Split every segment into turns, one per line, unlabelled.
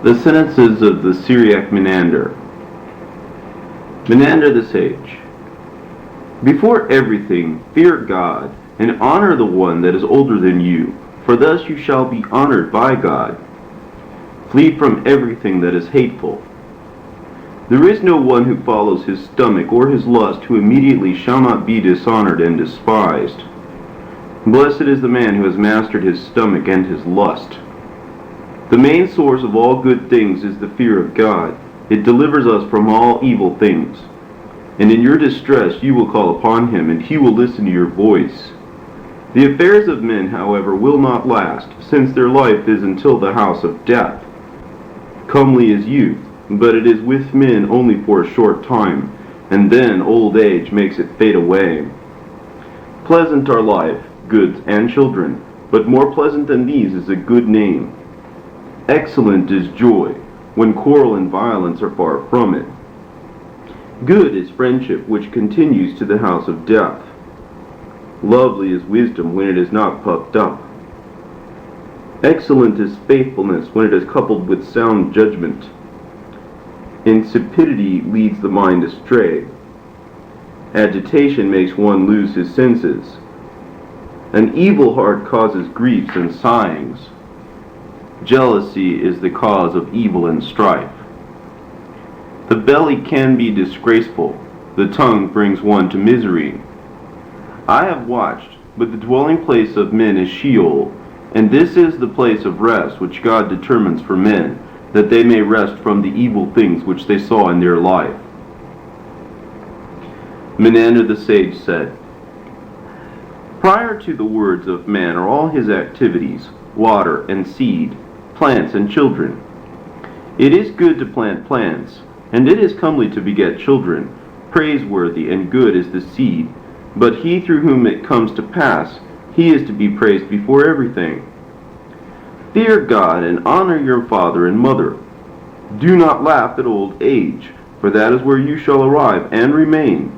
The sentences of the Syriac Menander. Menander the sage. Before everything, fear God, and honor the one that is older than you, for thus you shall be honored by God. Flee from everything that is hateful. There is no one who follows his stomach or his lust who immediately shall not be dishonored and despised. Blessed is the man who has mastered his stomach and his lust. The main source of all good things is the fear of God. It delivers us from all evil things. And in your distress you will call upon him, and he will listen to your voice. The affairs of men, however, will not last, since their life is until the house of death. Comely is youth, but it is with men only for a short time, and then old age makes it fade away. Pleasant are life, goods, and children, but more pleasant than these is a good name. Excellent is joy, when quarrel and violence are far from it. Good is friendship which continues to the house of death. Lovely is wisdom when it is not puffed up. Excellent is faithfulness when it is coupled with sound judgment. Insipidity leads the mind astray. Agitation makes one lose his senses. An evil heart causes griefs and sighings. Jealousy is the cause of evil and strife. The belly can be disgraceful. The tongue brings one to misery. I have watched, but the dwelling place of men is Sheol, and this is the place of rest which God determines for men, that they may rest from the evil things which they saw in their life. Menander the sage said, Prior to the words of man are all his activities, water and seed, plants and children. It is good to plant plants, and it is comely to beget children. Praiseworthy and good is the seed, but he through whom it comes to pass, he is to be praised before everything. Fear God and honor your father and mother. Do not laugh at old age, for that is where you shall arrive and remain.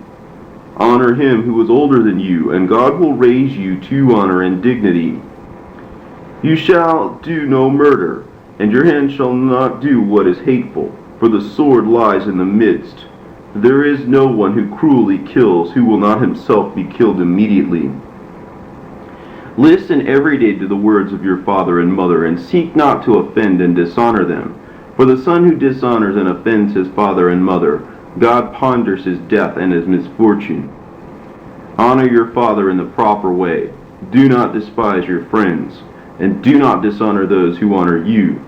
Honor him who is older than you, and God will raise you to honor and dignity. You shall do no murder, and your hand shall not do what is hateful, for the sword lies in the midst. There is no one who cruelly kills who will not himself be killed immediately. Listen every day to the words of your father and mother, and seek not to offend and dishonor them. For the son who dishonors and offends his father and mother, God ponders his death and his misfortune. Honor your father in the proper way. Do not despise your friends, and do not dishonor those who honor you.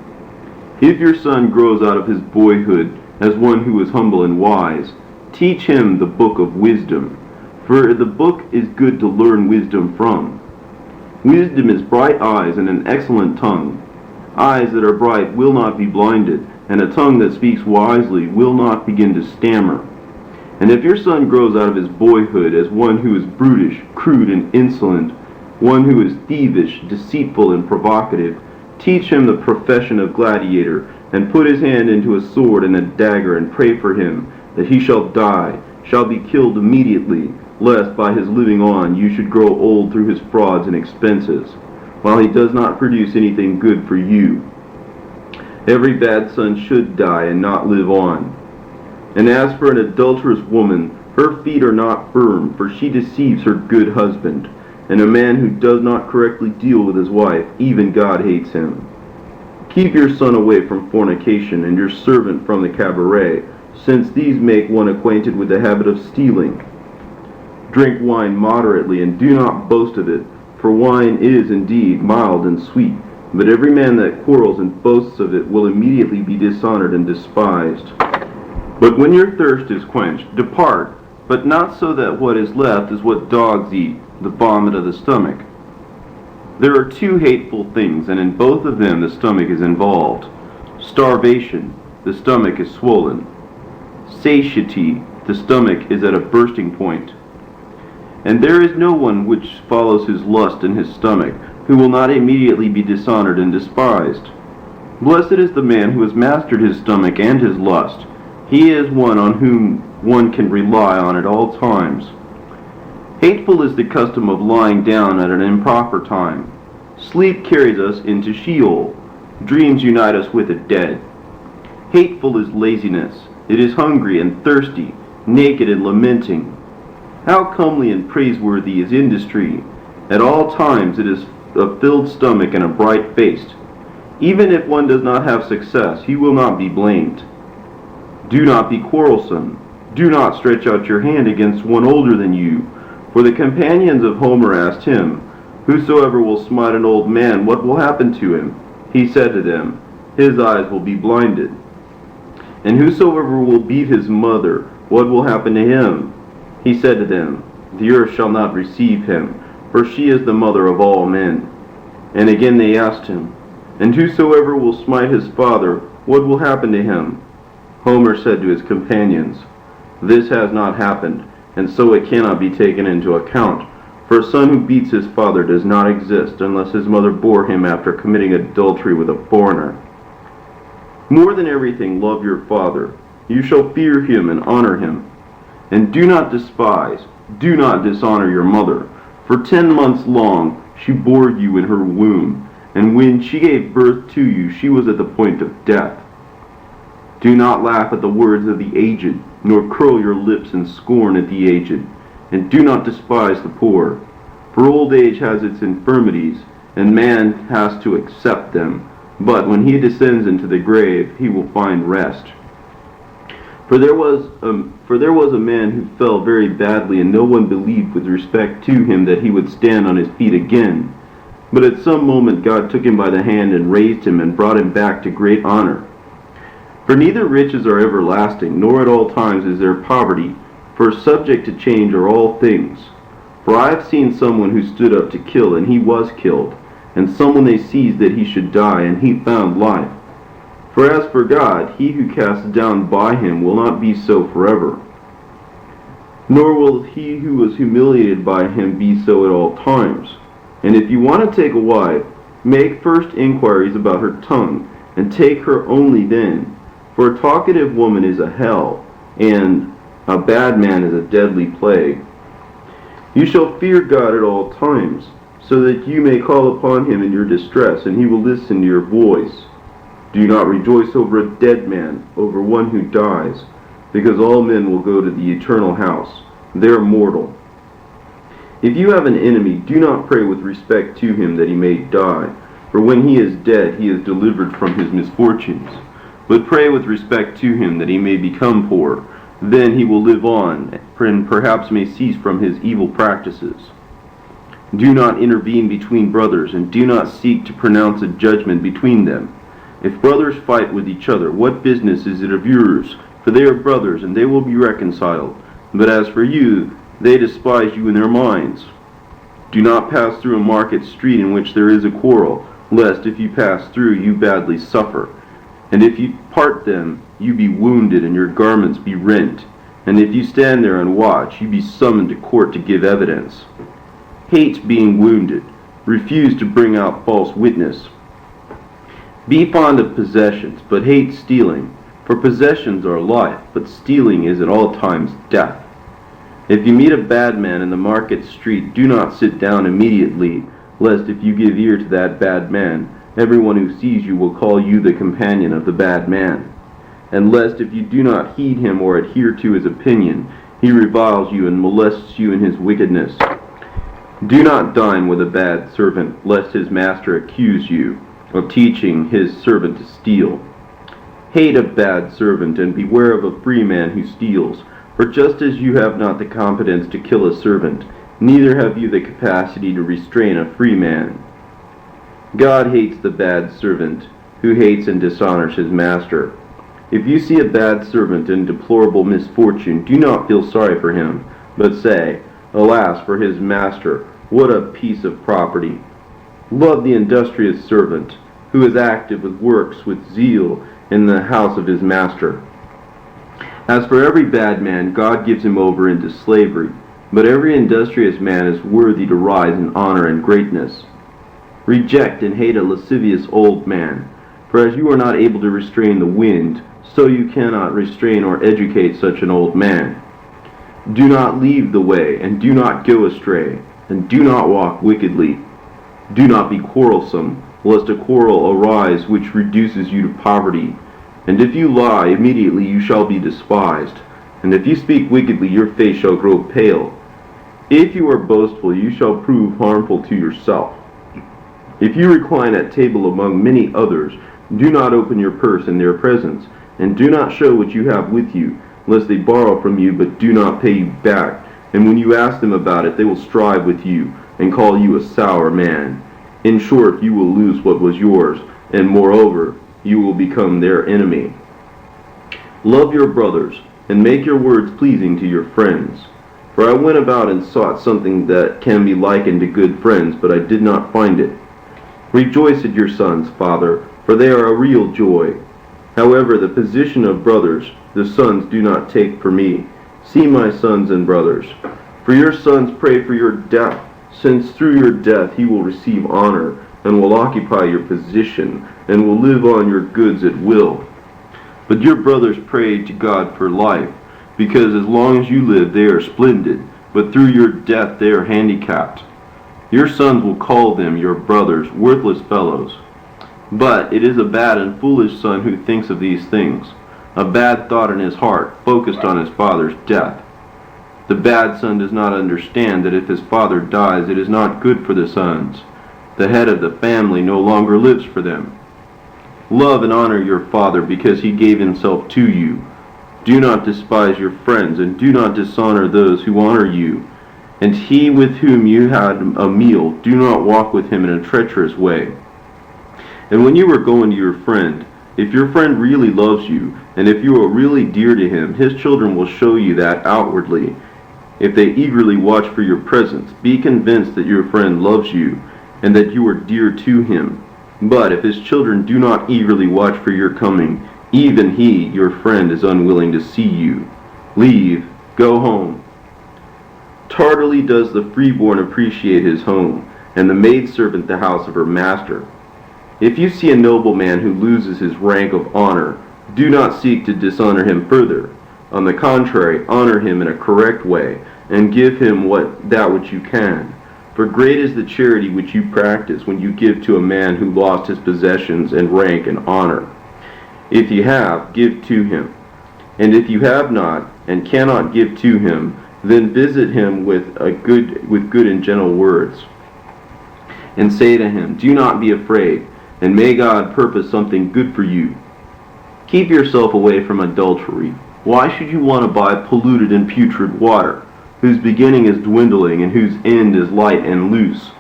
If your son grows out of his boyhood as one who is humble and wise, teach him the book of wisdom, for the book is good to learn wisdom from. Wisdom is bright eyes and an excellent tongue. Eyes that are bright will not be blinded, and a tongue that speaks wisely will not begin to stammer. And if your son grows out of his boyhood as one who is brutish, crude, and insolent, one who is thievish, deceitful, and provocative, teach him the profession of gladiator, and put his hand into a sword and a dagger, and pray for him, that he shall die, shall be killed immediately, lest by his living on you should grow old through his frauds and expenses, while he does not produce anything good for you. Every bad son should die and not live on. And as for an adulterous woman, her feet are not firm, for she deceives her good husband. And a man who does not correctly deal with his wife, even God hates him. Keep your son away from fornication, and your servant from the cabaret, since these make one acquainted with the habit of stealing. Drink wine moderately, and do not boast of it, for wine is indeed mild and sweet, but every man that quarrels and boasts of it will immediately be dishonored and despised. But when your thirst is quenched, depart, but not so that what is left is what dogs eat, the vomit of the stomach. There are two hateful things, and in both of them the stomach is involved. Starvation, the stomach is swollen. Satiety, the stomach is at a bursting point. And there is no one which follows his lust in his stomach, who will not immediately be dishonored and despised. Blessed is the man who has mastered his stomach and his lust. He is one on whom one can rely on at all times. Hateful is the custom of lying down at an improper time. Sleep carries us into Sheol. Dreams unite us with the dead. Hateful is laziness. It is hungry and thirsty, naked and lamenting. How comely and praiseworthy is industry! At all times it is a filled stomach and a bright face. Even if one does not have success, he will not be blamed. Do not be quarrelsome. Do not stretch out your hand against one older than you. For the companions of Homer asked him, Whosoever will smite an old man, what will happen to him? He said to them, His eyes will be blinded. And whosoever will beat his mother, what will happen to him? He said to them, The earth shall not receive him, for she is the mother of all men. And again they asked him, And whosoever will smite his father, what will happen to him? Homer said to his companions, This has not happened, and so it cannot be taken into account. For a son who beats his father does not exist unless his mother bore him after committing adultery with a foreigner. More than everything, love your father. You shall fear him and honor him. And do not despise, do not dishonor your mother. For 10 months long she bore you in her womb, and when she gave birth to you, she was at the point of death. Do not laugh at the words of the aged, nor curl your lips in scorn at the aged, and do not despise the poor. For old age has its infirmities, and man has to accept them. But when he descends into the grave, he will find rest. For there was a man who fell very badly, and no one believed with respect to him that he would stand on his feet again. But at some moment God took him by the hand and raised him and brought him back to great honor. For neither riches are everlasting, nor at all times is there poverty, for subject to change are all things. For I have seen someone who stood up to kill, and he was killed, and someone they seized that he should die, and he found life. For as for God, he who casts down by him will not be so forever, nor will he who was humiliated by him be so at all times. And if you want to take a wife, make first inquiries about her tongue, and take her only then. For a talkative woman is a hell, and a bad man is a deadly plague. You shall fear God at all times, so that you may call upon him in your distress, and he will listen to your voice. Do not rejoice over a dead man, over one who dies, because all men will go to the eternal house. They are mortal. If you have an enemy, do not pray with respect to him that he may die, for when he is dead, he is delivered from his misfortunes. But pray with respect to him that he may become poor. Then he will live on, and perhaps may cease from his evil practices. Do not intervene between brothers, and do not seek to pronounce a judgment between them. If brothers fight with each other, what business is it of yours? For they are brothers, and they will be reconciled. But as for you, they despise you in their minds. Do not pass through a market street in which there is a quarrel, lest if you pass through you badly suffer. And if you part them, you be wounded, and your garments be rent. And if you stand there and watch, you be summoned to court to give evidence. Hate being wounded. Refuse to bring out false witness. Be fond of possessions, but hate stealing. For possessions are life, but stealing is at all times death. If you meet a bad man in the market street, do not sit down immediately, lest if you give ear to that bad man, everyone who sees you will call you the companion of the bad man. And lest if you do not heed him or adhere to his opinion, he reviles you and molests you in his wickedness. Do not dine with a bad servant, lest his master accuse you of teaching his servant to steal. Hate a bad servant, and beware of a free man who steals. For just as you have not the competence to kill a servant, neither have you the capacity to restrain a free man. God hates the bad servant, who hates and dishonors his master. If you see a bad servant in deplorable misfortune, do not feel sorry for him, but say, Alas for his master, what a piece of property! Love the industrious servant, who is active with works with zeal in the house of his master. As for every bad man, God gives him over into slavery, but every industrious man is worthy to rise in honor and greatness. Reject and hate a lascivious old man, for as you are not able to restrain the wind, so you cannot restrain or educate such an old man. Do not leave the way, and do not go astray, and do not walk wickedly. Do not be quarrelsome, lest a quarrel arise which reduces you to poverty. And if you lie, immediately you shall be despised. And if you speak wickedly, your face shall grow pale. If you are boastful, you shall prove harmful to yourself. If you recline at table among many others, do not open your purse in their presence, and do not show what you have with you, lest they borrow from you but do not pay you back. And when you ask them about it, they will strive with you and call you a sour man. In short, you will lose what was yours, and moreover, you will become their enemy. Love your brothers, and make your words pleasing to your friends. For I went about and sought something that can be likened to good friends, but I did not find it. Rejoice at your sons, Father, for they are a real joy. However, the position of brothers, the sons do not take for me. See, my sons and brothers, for your sons pray for your death, since through your death he will receive honor, and will occupy your position, and will live on your goods at will. But your brothers pray to God for life, because as long as you live they are splendid, but through your death they are handicapped. Your sons will call them, your brothers, worthless fellows. But it is a bad and foolish son who thinks of these things, a bad thought in his heart, focused on his father's death. The bad son does not understand that if his father dies, it is not good for the sons. The head of the family no longer lives for them. Love and honor your father, because he gave himself to you. Do not despise your friends, and do not dishonor those who honor you. And he with whom you had a meal, do not walk with him in a treacherous way. And when you are going to your friend, if your friend really loves you, and if you are really dear to him, his children will show you that outwardly. If they eagerly watch for your presence, be convinced that your friend loves you, and that you are dear to him. But if his children do not eagerly watch for your coming, even he, your friend, is unwilling to see you. Leave, go home. Tardily does the freeborn appreciate his home, and the maidservant the house of her master. If you see a nobleman who loses his rank of honor, do not seek to dishonor him further. On the contrary, honor him in a correct way, and give him that which you can. For great is the charity which you practice when you give to a man who lost his possessions and rank and honor. If you have, give to him. And if you have not, and cannot give to him, then visit him with good and gentle words. And say to him, do not be afraid, and may God purpose something good for you. Keep yourself away from adultery. Why should you want to buy polluted and putrid water, whose beginning is dwindling and whose end is light and loose?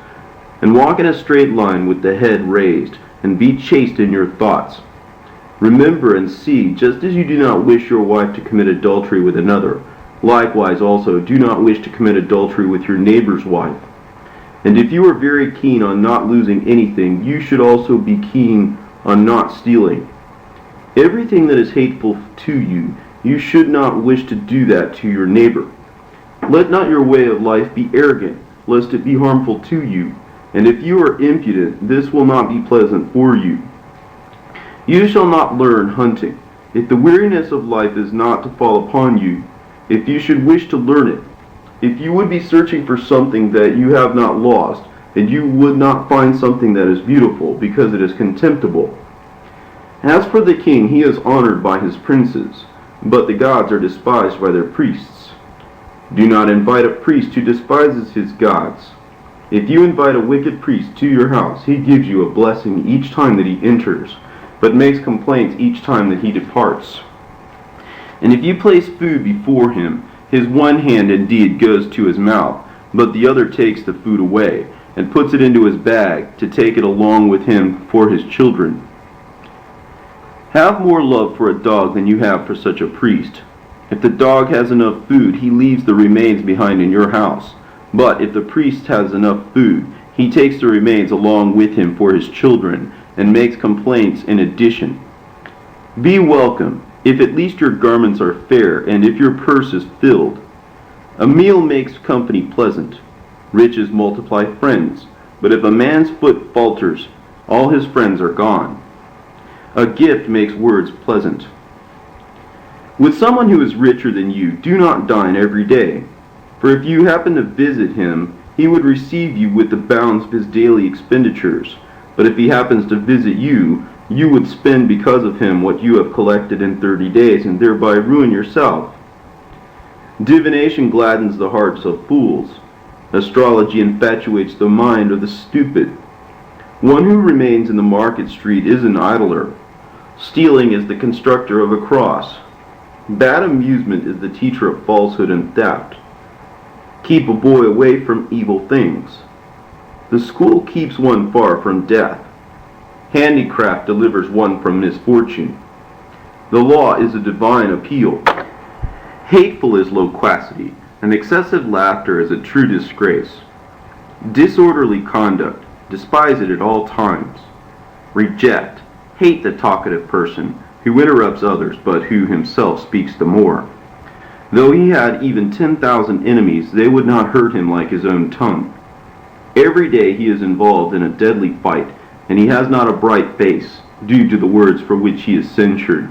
And walk in a straight line with the head raised, and be chaste in your thoughts. Remember and see, just as you do not wish your wife to commit adultery with another, likewise also do not wish to commit adultery with your neighbor's wife. And if you are very keen on not losing anything, you should also be keen on not stealing. Everything that is hateful to you, you should not wish to do that to your neighbor. Let not your way of life be arrogant, lest it be harmful to you. And if you are impudent, this will not be pleasant for you. You shall not learn hunting, if the weariness of life is not to fall upon you, if you should wish to learn it. If you would be searching for something that you have not lost, and you would not find something that is beautiful, because it is contemptible. As for the king, he is honored by his princes, but the gods are despised by their priests. Do not invite a priest who despises his gods. If you invite a wicked priest to your house, he gives you a blessing each time that he enters, but makes complaints each time that he departs. And if you place food before him, his one hand indeed goes to his mouth, but the other takes the food away, and puts it into his bag, to take it along with him for his children. Have more love for a dog than you have for such a priest. If the dog has enough food, he leaves the remains behind in your house. But if the priest has enough food, he takes the remains along with him for his children, and makes complaints in addition. Be welcome, if at least your garments are fair, and if your purse is filled. A meal makes company pleasant. Riches multiply friends. But if a man's foot falters, all his friends are gone. A gift makes words pleasant. With someone who is richer than you, do not dine every day. For if you happen to visit him, he would receive you with the bounds of his daily expenditures. But if he happens to visit you, You would spend because of him what you have collected in 30 days, and thereby ruin yourself. Divination gladdens the hearts of fools. Astrology infatuates the mind of the stupid. One who remains in the market street is an idler. Stealing is the constructor of a cross. Bad amusement is the teacher of falsehood and theft. Keep a boy away from evil things. The school keeps one far from death. Handicraft delivers one from misfortune. The law is a divine appeal. Hateful is loquacity, and excessive laughter is a true disgrace. Disorderly conduct, despise it at all times. Reject, hate the talkative person who interrupts others but who himself speaks the more. Though he had even 10,000 enemies, they would not hurt him like his own tongue. Every day he is involved in a deadly fight, and he has not a bright face, due to the words for which he is censured.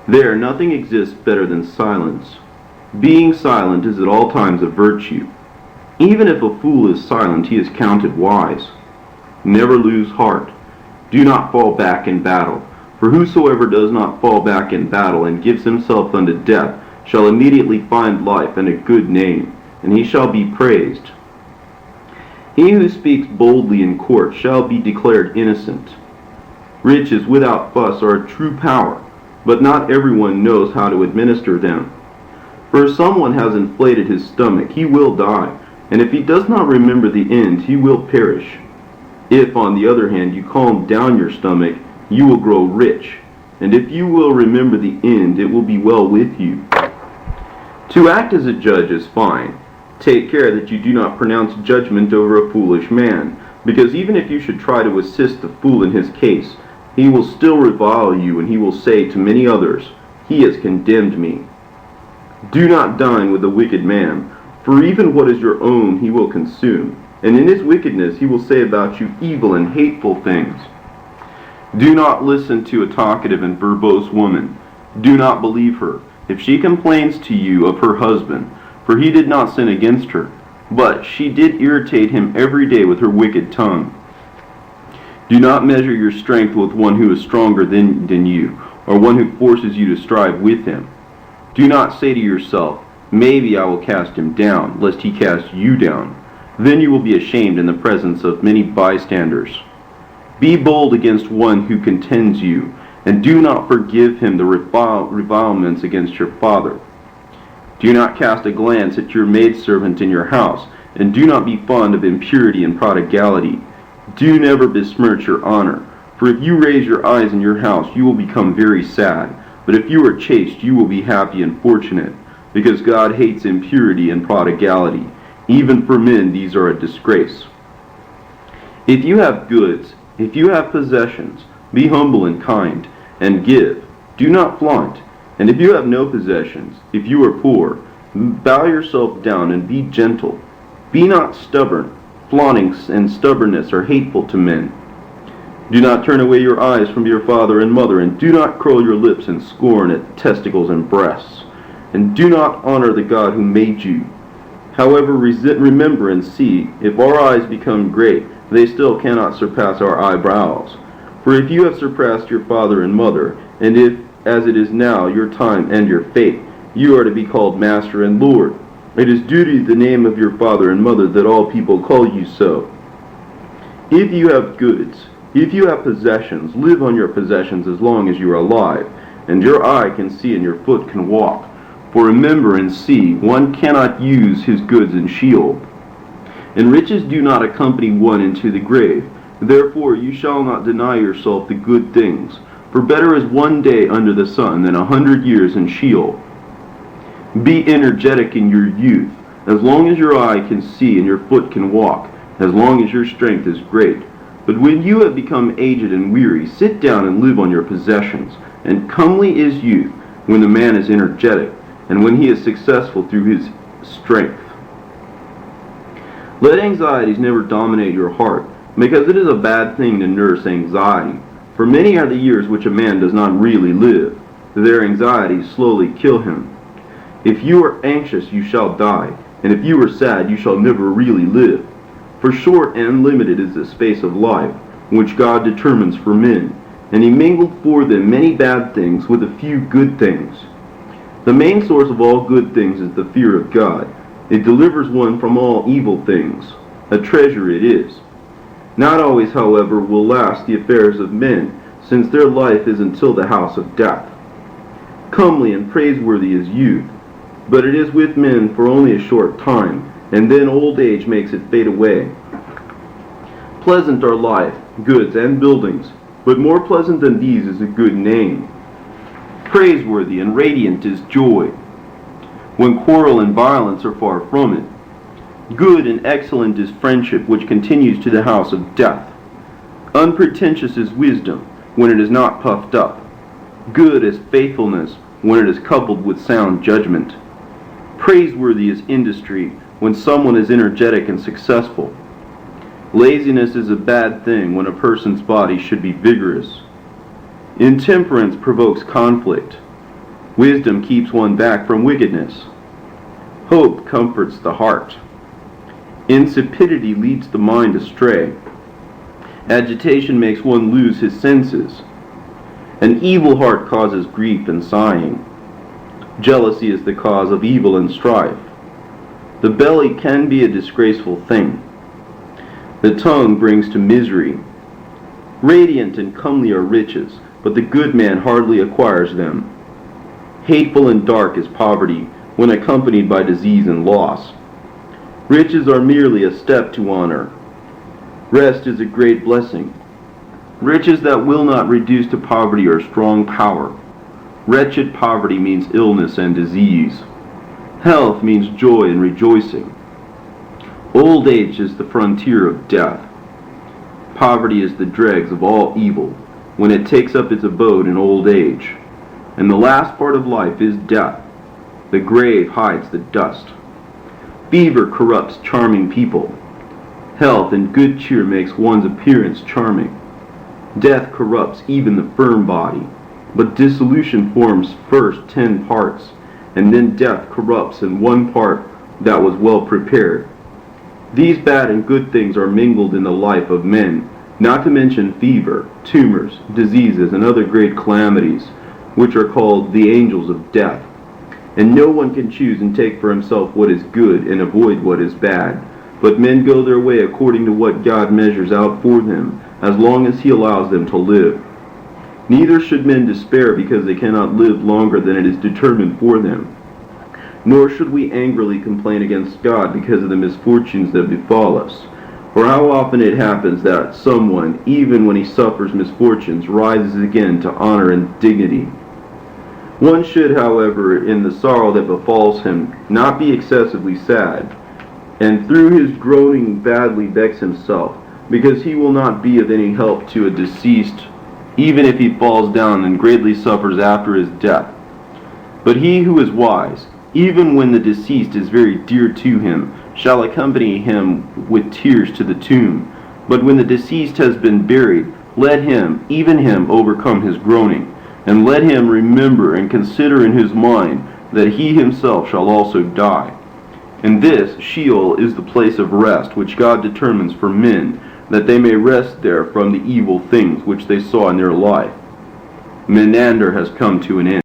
There, nothing exists better than silence. Being silent is at all times a virtue. Even if a fool is silent, he is counted wise. Never lose heart. Do not fall back in battle. For whosoever does not fall back in battle and gives himself unto death shall immediately find life and a good name, and he shall be praised. He who speaks boldly in court shall be declared innocent. Riches without fuss are a true power, but not everyone knows how to administer them. For if someone has inflated his stomach, he will die, and if he does not remember the end, he will perish. If, on the other hand, you calm down your stomach, you will grow rich, and if you will remember the end, it will be well with you. To act as a judge is fine. Take care that you do not pronounce judgment over a foolish man, because even if you should try to assist the fool in his case, he will still revile you, and he will say to many others, "He has condemned me." Do not dine with a wicked man, for even what is your own he will consume, and in his wickedness he will say about you evil and hateful things. Do not listen to a talkative and verbose woman. Do not believe her, if she complains to you of her husband, for he did not sin against her, but she did irritate him every day with her wicked tongue. Do not measure your strength with one who is stronger than you, or one who forces you to strive with him. Do not say to yourself, "Maybe I will cast him down, lest he cast you down." Then you will be ashamed in the presence of many bystanders. Be bold against one who contends you, and do not forgive him the revilements against your father. Do not cast a glance at your maidservant in your house, and do not be fond of impurity and prodigality. Do never besmirch your honor, for if you raise your eyes in your house, you will become very sad. But if you are chaste, you will be happy and fortunate, because God hates impurity and prodigality. Even for men, these are a disgrace. If you have goods, if you have possessions, be humble and kind, and give. Do not flaunt. And if you have no possessions, if you are poor, bow yourself down and be gentle. Be not stubborn. Flaunting and stubbornness are hateful to men. Do not turn away your eyes from your father and mother, and do not curl your lips in scorn at testicles and breasts. And do not honor the God who made you. However, remember and see, if our eyes become great, they still cannot surpass our eyebrows. For if you have surpassed your father and mother, and if, as it is now, your time and your fate, you are to be called Master and Lord. It is due to the name of your father and mother that all people call you so. If you have goods, if you have possessions, live on your possessions as long as you are alive, and your eye can see and your foot can walk. For remember and see, one cannot use his goods in Sheol. And riches do not accompany one into the grave. Therefore you shall not deny yourself the good things. For better is one day under the sun than 100 years in Sheol. Be energetic in your youth, as long as your eye can see and your foot can walk, as long as your strength is great. But when you have become aged and weary, sit down and live on your possessions. And comely is youth, when the man is energetic, and when he is successful through his strength. Let anxieties never dominate your heart, because it is a bad thing to nurse anxiety. For many are the years which a man does not really live. Their anxieties slowly kill him. If you are anxious, you shall die, and if you are sad, you shall never really live. For short and limited is the space of life, which God determines for men. and he mingled for them many bad things with a few good things. The main source of all good things is the fear of God. It delivers one from all evil things. A treasure it is. Not always, however, will last the affairs of men, since their life is until the house of death. Comely and praiseworthy is youth, but it is with men for only a short time, and then old age makes it fade away. Pleasant are life, goods, and buildings, but more pleasant than these is a good name. Praiseworthy and radiant is joy, when quarrel and violence are far from it. Good and excellent is friendship, which continues to the house of death. Unpretentious is wisdom, when it is not puffed up. Good is faithfulness, when it is coupled with sound judgment. Praiseworthy is industry, when someone is energetic and successful. Laziness is a bad thing when a person's body should be vigorous. Intemperance provokes conflict. Wisdom keeps one back from wickedness. Hope comforts the heart. Insipidity leads the mind astray. Agitation makes one lose his senses. An evil heart causes grief and sighing. Jealousy is the cause of evil and strife. The belly can be a disgraceful thing. The tongue brings to misery. Radiant and comely are riches, but the good man hardly acquires them. Hateful and dark is poverty, when accompanied by disease and loss. Riches are merely a step to honor. Rest is a great blessing. Riches that will not reduce to poverty are strong power. Wretched poverty means illness and disease. Health means joy and rejoicing. Old age is the frontier of death. Poverty is the dregs of all evil, when it takes up its abode in old age. And the last part of life is death. The grave hides the dust. Fever corrupts charming people. Health and good cheer makes one's appearance charming. Death corrupts even the firm body, but dissolution forms first 10 parts, and then death corrupts in one part that was well prepared. These bad and good things are mingled in the life of men, not to mention fever, tumors, diseases, and other great calamities, which are called the angels of death. And no one can choose and take for himself what is good and avoid what is bad, but men go their way according to what God measures out for them, as long as he allows them to live. Neither should men despair because they cannot live longer than it is determined for them. Nor should we angrily complain against God because of the misfortunes that befall us. For how often it happens that someone, even when he suffers misfortunes, rises again to honor and dignity. One should, however, in the sorrow that befalls him, not be excessively sad, and through his groaning badly vex himself, because he will not be of any help to a deceased, even if he falls down and greatly suffers after his death. But he who is wise, even when the deceased is very dear to him, shall accompany him with tears to the tomb. But when the deceased has been buried, let him, even him, overcome his groaning, and let him remember and consider in his mind that he himself shall also die. And this, Sheol, is the place of rest which God determines for men, that they may rest there from the evil things which they saw in their life. Menander has come to an end.